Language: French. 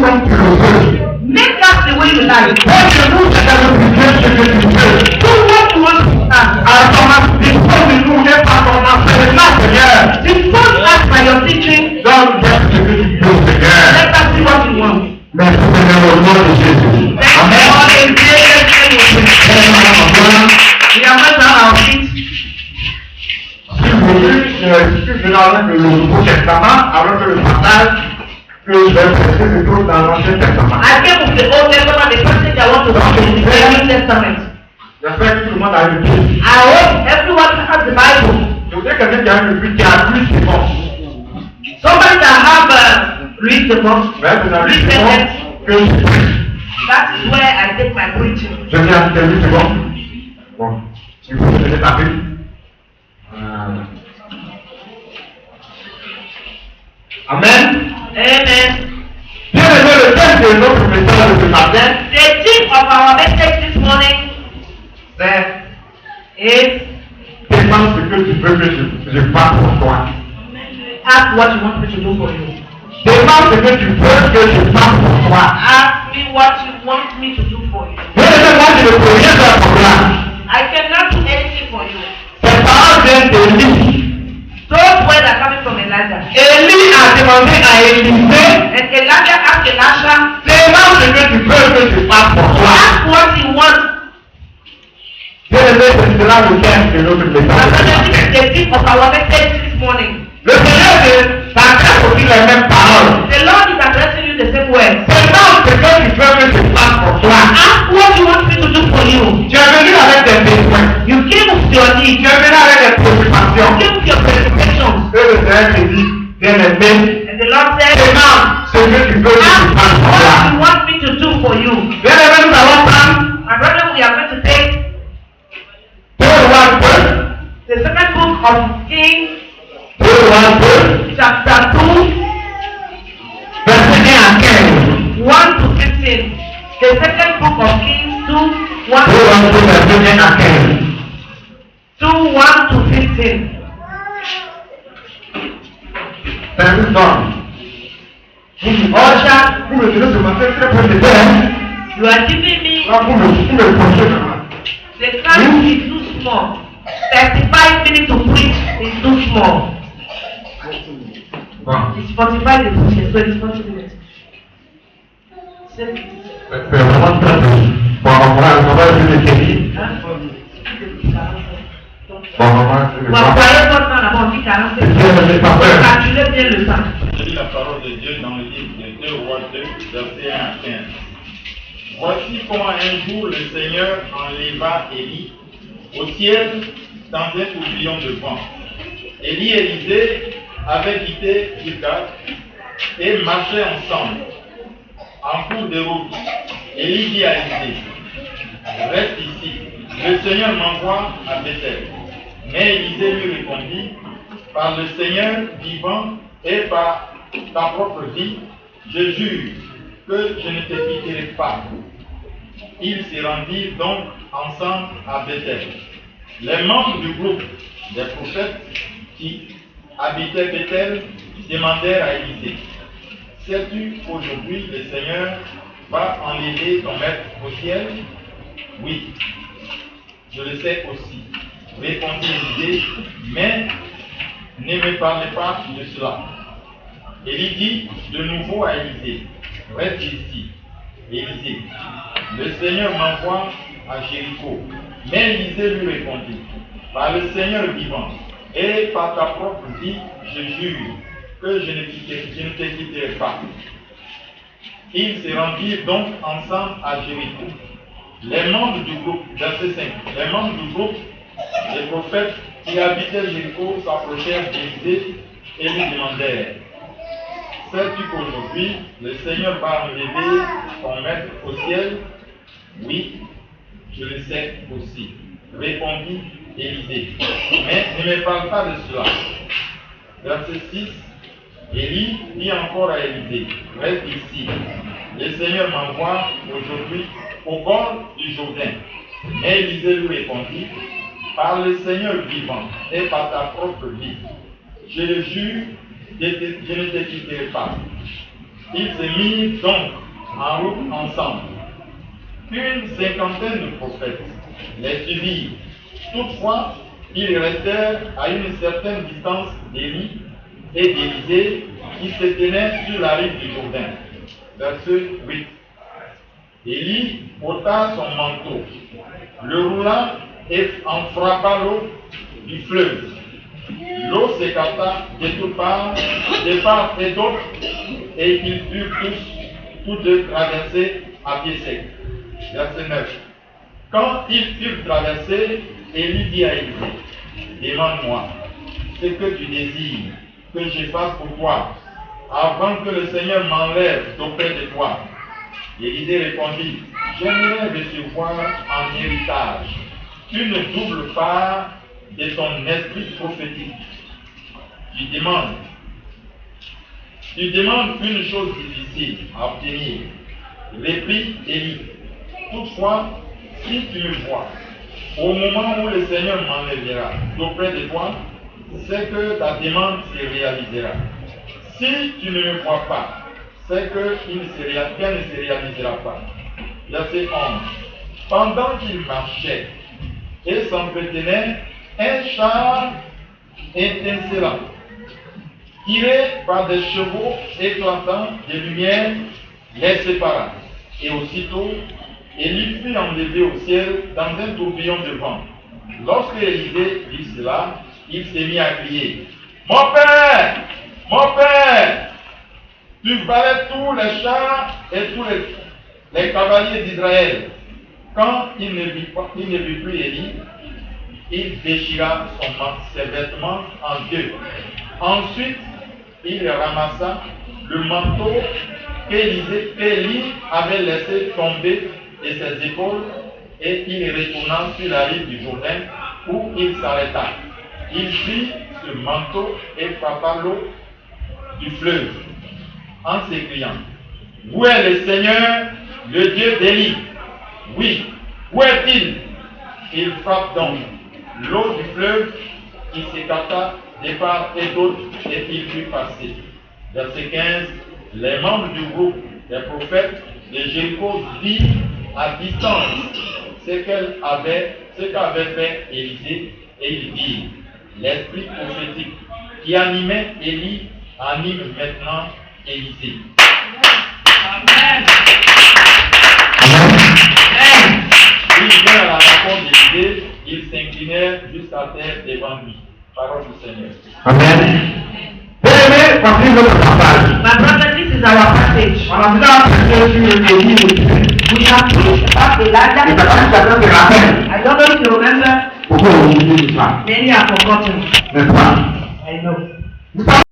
comme tu le veux. Make that the way you like. Laisse-nous t'expliquer ce que tu veux. Do what you want to ask. Alors, dispose-nous n'est pas ton enseignement, Seigneur. The first ask by your teaching. Donne-moi ce que tu veux, Seigneur. Let us see what you want. Merci, Seigneur, au nom de Jésus. Amen. We are not on our feet. Si vous voulez, généralement le Nouveau Testament, alors que le passage que je vais prêcher se trouve dans l'Ancien Testament. I came with the Old Testament, the passage I want to talk in the New Testament. J'espère que tout le monde a une Bible. I hope everyone has the Bible. Je voudrais quelqu'un qui a une Bible qui a lu ses bons. Somebody that have read the book, Mais vous avez read lu ses the bons text. que je prie. That is where I take my preaching. Je viens de lu ses bons. Bon, si vous connaissez ta Bible. Amen. Amen. Bien aimé, le thème de notre message de ce matin, The theme of our message this morning is demande ce que tu veux que je fasse pour toi. ask what you want me to do for you. Demande ce que tu veux que je fasse pour toi. Ask me what you want me to do for you. Bien aimé, moi je ne peux rien faire pour toi. I cannot do anything for you. Tes paroles viennent d'Élie. Those words are coming from Elijah. Élie a demandé à Élisée, And Elijah asked Elisha, demande ce que tu veux que je fasse pour toi. ask what he wants. Bien aimé, c'est cela le thème de notre And this is message. the theme of our message this morning. Le Seigneur t'adresse aussi les mêmes paroles. The Lord is addressing you the same way. Demande ce que tu veux que je fasse pour toi. Ask what you want me to do for you. Tu es venu avec des besoins. You came with your Tu needs. es venu avec des préoccupations. You came with your preoccupations. Et le Seigneur te dit, bien aimé, And the Lord said, demande ce que tu veux que je ask fasse pour what toi. you want me to do for you. Bien aimé, nous allons prendre My brother, we are going to take 2 Rois 2. the second book of Kings, 2 Rois 2. chapter 2, Verset 1 à 15. 1 to 15. The second book of Kings 2, 1 2 Rois 2, verset 1 à 15. 2, 1 to 15. C'est une femme. Vous me direz ce matin très peu de temps. You are giving me Là, vous me posez vraiment. the time is too small. 35 minutes to preach is too small. Bon. It's 45 minutes, so it's 40 minutes. C'est vraiment très peu. Bon, on va essayer de Kelly. Bon, on va essayer de Vous voyez votre temps d'abord, on dit 45 minutes. Calculez bien le temps. Je lis la parole de Dieu dans le livre de 2 Rois 2, verset 1 à 15. Voici comment un jour le Seigneur enleva Élie au ciel dans un tourbillon de vent. Élie et Élisée avaient quitté Gilgal et marchaient ensemble en cours de route. Élie dit à Élisée, reste ici, le Seigneur m'envoie à Bethel. Mais Élisée lui répondit, par le Seigneur vivant et par ta propre vie, je jure que je ne te quitterai pas. Ils se rendirent donc ensemble à Bethel. Les membres du groupe des prophètes qui habitaient Bethel demandèrent à Élisée, sais-tu qu'aujourd'hui le Seigneur va enlever ton maître au ciel? Oui, je le sais aussi, répondit Élisée, mais ne me parlez pas de cela. Élie dit de nouveau à Élisée, reste ici. Élisée, le Seigneur m'envoie à Jéricho. Mais Élisée lui répondit, par le Seigneur vivant et par ta propre vie, je jure que je ne te quitterai pas. Ils se rendirent donc ensemble à Jéricho. Les membres du groupe, verset 5, les membres du groupe des prophètes qui habitaient Jéricho s'approchèrent d'Élisée et lui demandèrent, sais-tu qu'aujourd'hui le Seigneur va enlever ton maître au ciel? Oui, je le sais aussi, répondit Élisée. Mais ne me parle pas de cela. Verset 6, Élie dit encore à Élisée, reste ici. Le Seigneur m'envoie aujourd'hui au bord du Jourdain. Mais Élisée lui répondit, par le Seigneur vivant et par ta propre vie, je le jure, je ne te quitterai pas. Ils se mirent donc en route ensemble. Une cinquantaine de prophètes les suivirent. Toutefois, ils restèrent à une certaine distance d'Élie et d'Élisée qui se tenaient sur la rive du Jourdain. Verset 8. Élie ôta son manteau, le roula et en frappa l'eau du fleuve. L'eau s'écarta de toutes parts, de part et d'autre, et ils furent tous deux traversés à pied sec. Verset 9. Quand ils furent traversés, Élie dit à Élisée, demande-moi ce que tu désires que je fasse pour toi, avant que le Seigneur m'enlève d'auprès de toi. Élisée répondit, j'aimerais recevoir en héritage une double part de ton esprit prophétique. Tu demandes une chose difficile à obtenir. Reprit Élie. Toutefois, si tu me vois, au moment où le Seigneur m'enlèvera d'auprès de toi, c'est que ta demande se réalisera. Si tu ne me vois pas, c'est qu'elle ne se réalisera pas. Verset 11. Pendant qu'il marchait et s'entretenait, un char étincelant, tiré par des chevaux éclatants de lumière, les sépara. Et aussitôt, Élie fut enlevé au ciel dans un tourbillon de vent. Lorsque Élisée vit cela, il s'est mis à crier, mon père, tu valais tous les chars et tous les cavaliers d'Israël. Quand il ne vit plus Élie, il déchira ses vêtements en deux. Ensuite, il ramassa le manteau qu'Élie avait laissé tomber de ses épaules et il retourna sur la rive du Jourdain où il s'arrêta. Il prit ce manteau et frappa l'eau du fleuve en s'écriant, où est le Seigneur, le Dieu d'Élie? Oui, où est-il? Il frappe donc l'eau du fleuve qui s'écarta de part et d'autre et il fut passé. Verset 15. Les membres du groupe des prophètes de Jéricho virent à distance ce qu'avait fait Élisée et ils dirent, l'esprit prophétique qui animait Élie anime maintenant Élisée. Amen. Ils vinrent à la rencontre d'Élisée, ils s'inclinèrent jusqu'à terre devant lui. Parole du Seigneur. Amen. Bien-aimés, voici notre passage. My brother, this is our passage. On a déjà prêché sur Élie et Élisée. We have preached about Et Elijah. peut-être chacun se rappelle I don't know if you remember, pourquoi on dit ça. many have forgotten. N'est-ce pas? I know.